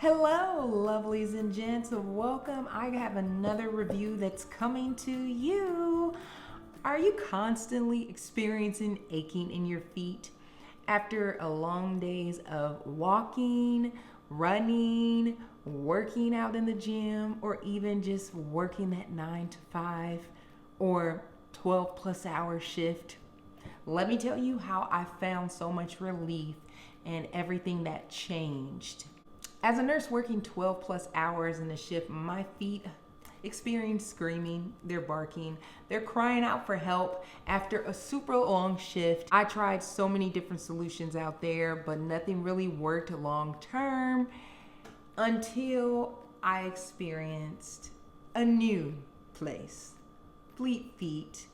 Hello, lovelies and gents. Welcome. I have another review that's coming to you. Are you constantly experiencing aching in your feet after a long days of walking, running, working out in the gym, or even just working that 9 to 5 or 12 plus hour shift? Let me tell you how I found so much relief and everything that changed. As a nurse working 12 plus hours in a shift, my feet experience screaming, they're barking, they're crying out for help after a super long shift. I tried so many different solutions out there, but nothing really worked long term until I experienced a new place, Fleet Feet,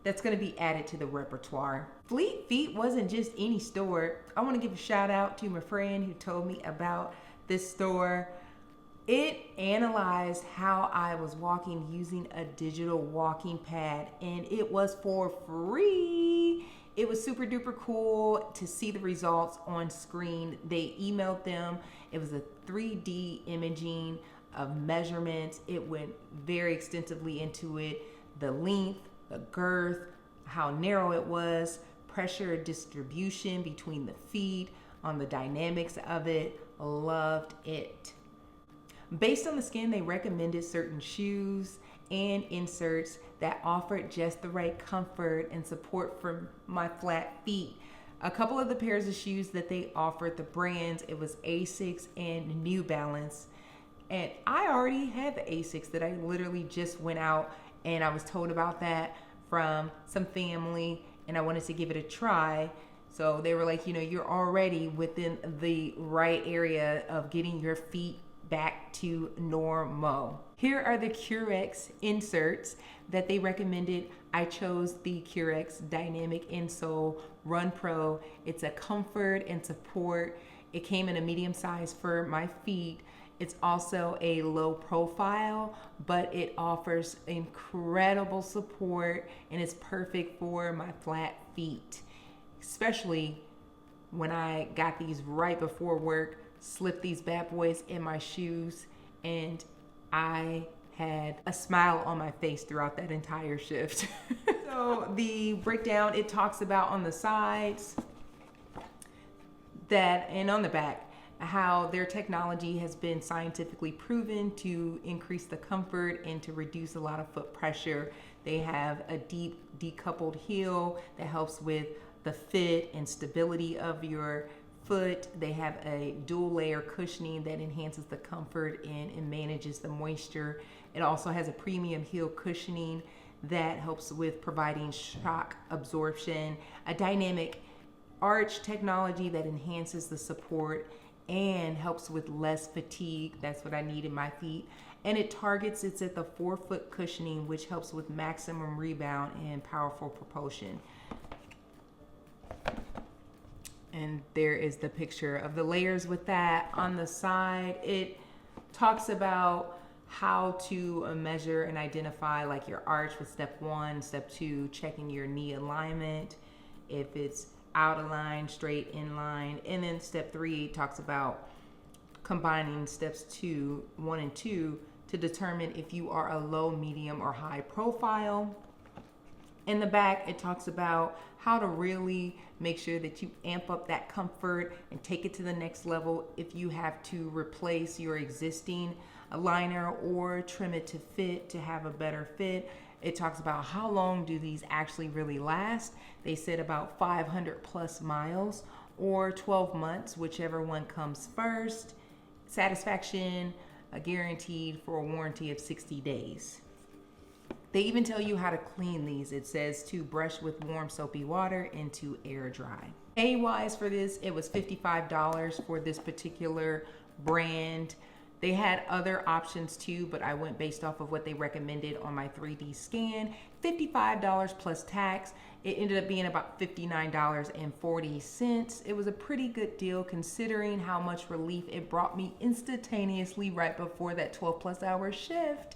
that's going to be added to the repertoire. Fleet Feet wasn't just any store. I want to give a shout out to my friend who told me about this store. It analyzed how I was walking using a digital walking pad, and it was for free. It was super duper cool to see the results on screen. They emailed them. It was a 3D imaging of measurements. It went very extensively into it, the length, the girth, how narrow it was, pressure distribution between the feet, on the dynamics of it. Loved it. Based on the skin, they recommended certain shoes and inserts that offered just the right comfort and support for my flat feet. A couple of the pairs of shoes that they offered, the brands, it was Asics and New Balance. And I already had the Asics that I literally just went out and I was told about that from some family and I wanted to give it a try. So they were like, you're already within the right area of getting your feet back to normal. Here are the CUREX inserts that they recommended. I chose the CUREX Dynamic Insole RunPro. It's a comfort and support. It came in a medium size for my feet. It's also a low profile, but it offers incredible support and it's perfect for my flat feet. Especially when I got these right before work, slipped these bad boys in my shoes, and I had a smile on my face throughout that entire shift. So the breakdown, it talks about on the sides that, and on the back, how their technology has been scientifically proven to increase the comfort and to reduce a lot of foot pressure. They have a deep decoupled heel that helps with the fit and stability of your foot. They have a dual layer cushioning that enhances the comfort and manages the moisture. It also has a premium heel cushioning that helps with providing shock absorption, a dynamic arch technology that enhances the support and helps with less fatigue. That's what I need in my feet. And it targets, it's at the 4-foot cushioning, which helps with maximum rebound and powerful propulsion. And there is the picture of the layers with that. On the side, it talks about how to measure and identify like your arch with step 1, step 2, checking your knee alignment, if it's out of line, straight, in line. And then step 3 talks about combining steps 1 and 2 to determine if you are a low, medium, or high profile. In the back, it talks about how to really make sure that you amp up that comfort and take it to the next level if you have to replace your existing aligner or trim it to fit to have a better fit. It talks about how long do these actually really last. They said about 500 plus miles or 12 months, whichever one comes first. Satisfaction guaranteed for a warranty of 60 days. They even tell you how to clean these. It says to brush with warm soapy water and to air dry. Pay-wise for this, it was $55 for this particular brand. They had other options too, but I went based off of what they recommended on my 3D scan. $55 plus tax. It ended up being about $59.40. It was a pretty good deal considering how much relief it brought me instantaneously right before that 12 plus hour shift.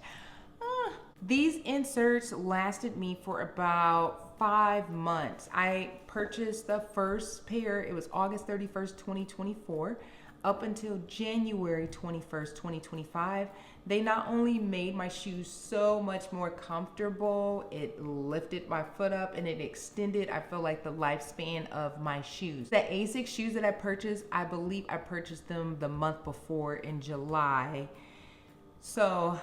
These inserts lasted me for about 5 months. I purchased the first pair, it was August 31st, 2024. up until January 21st, 2025, they not only made my shoes so much more comfortable, it lifted my foot up and it extended, I feel like, the lifespan of my shoes. The Asics shoes that I purchased, I believe I purchased them the month before in July. So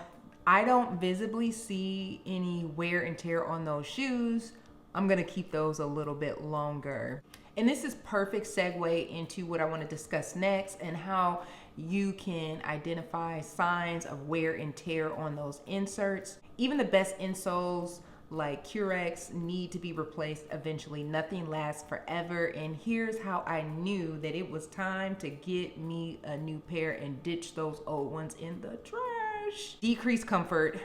I don't visibly see any wear and tear on those shoes. I'm gonna keep those a little bit longer. And this is perfect segue into what I want to discuss next, and how you can identify signs of wear and tear on those inserts. Even the best insoles like CUREX need to be replaced eventually. Nothing lasts forever. And here's how I knew that it was time to get me a new pair and ditch those old ones in the trash. Decreased comfort.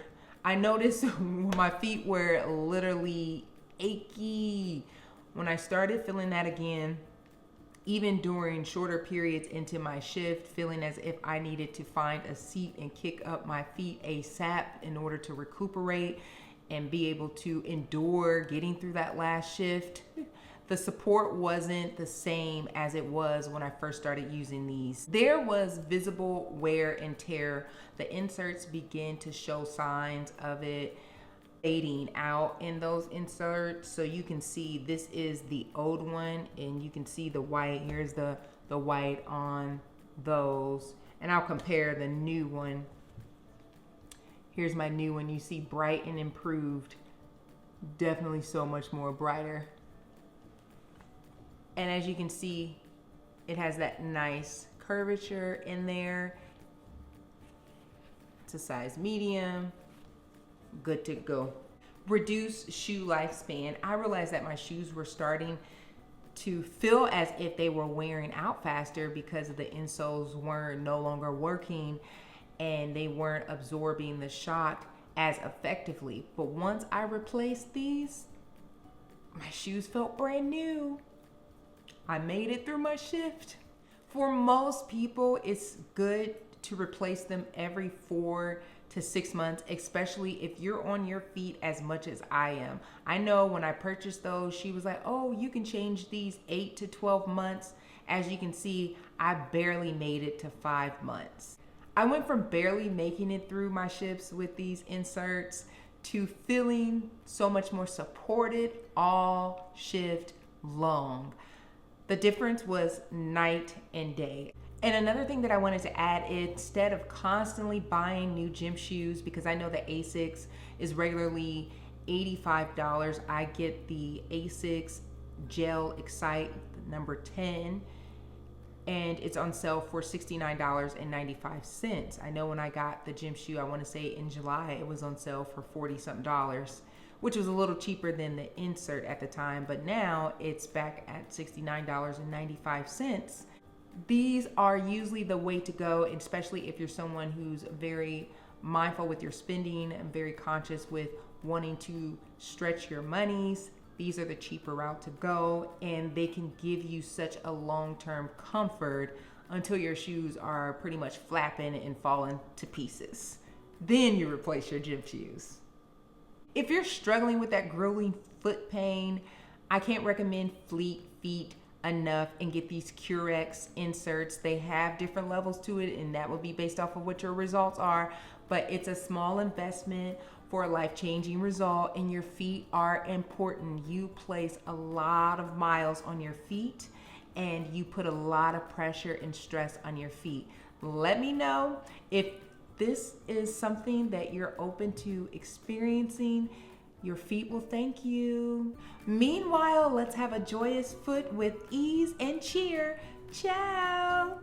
I noticed my feet were literally achy when I started feeling that again, even during shorter periods into my shift, feeling as if I needed to find a seat and kick up my feet ASAP in order to recuperate and be able to endure getting through that last shift. The support wasn't the same as it was when I first started using these. There was visible wear and tear. The inserts began to show signs of it fading out in those inserts. So you can see this is the old one, and you can see the white. Here's the white on those, and I'll compare the new one. Here's my new one. You see bright and improved. Definitely so much more brighter. And as you can see, it has that nice curvature in there. It's a size medium. Good to go. Reduce shoe lifespan. I realized that my shoes were starting to feel as if they were wearing out faster because the insoles were no longer working and they weren't absorbing the shock as effectively. But once I replaced these, my shoes felt brand new. I made it through my shift. For most people, it's good to replace them every 4 to 6 months, especially if you're on your feet as much as I am. I know when I purchased those, she was like, oh, you can change these 8 to 12 months. As you can see, I barely made it to 5 months. I went from barely making it through my shifts with these inserts to feeling so much more supported all shift long. The difference was night and day. And another thing that I wanted to add, instead of constantly buying new gym shoes, because I know the Asics is regularly $85, I get the Asics Gel Excite number 10, and it's on sale for $69.95. I know when I got the gym shoe, I want to say in July, it was on sale for $40-something, which was a little cheaper than the insert at the time, but now it's back at $69.95. These are usually the way to go, especially if you're someone who's very mindful with your spending and very conscious with wanting to stretch your monies. These are the cheaper route to go, and they can give you such a long-term comfort until your shoes are pretty much flapping and falling to pieces. Then you replace your gym shoes. If you're struggling with that grueling foot pain, I can't recommend Fleet Feet enough and get these CUREX inserts. They have different levels to it, and that will be based off of what your results are, but it's a small investment for a life-changing result, and your feet are important. You place a lot of miles on your feet, and you put a lot of pressure and stress on your feet. Let me know if this is something that you're open to experiencing. Your feet will thank you. Meanwhile, let's have a joyous foot with ease and cheer. Ciao.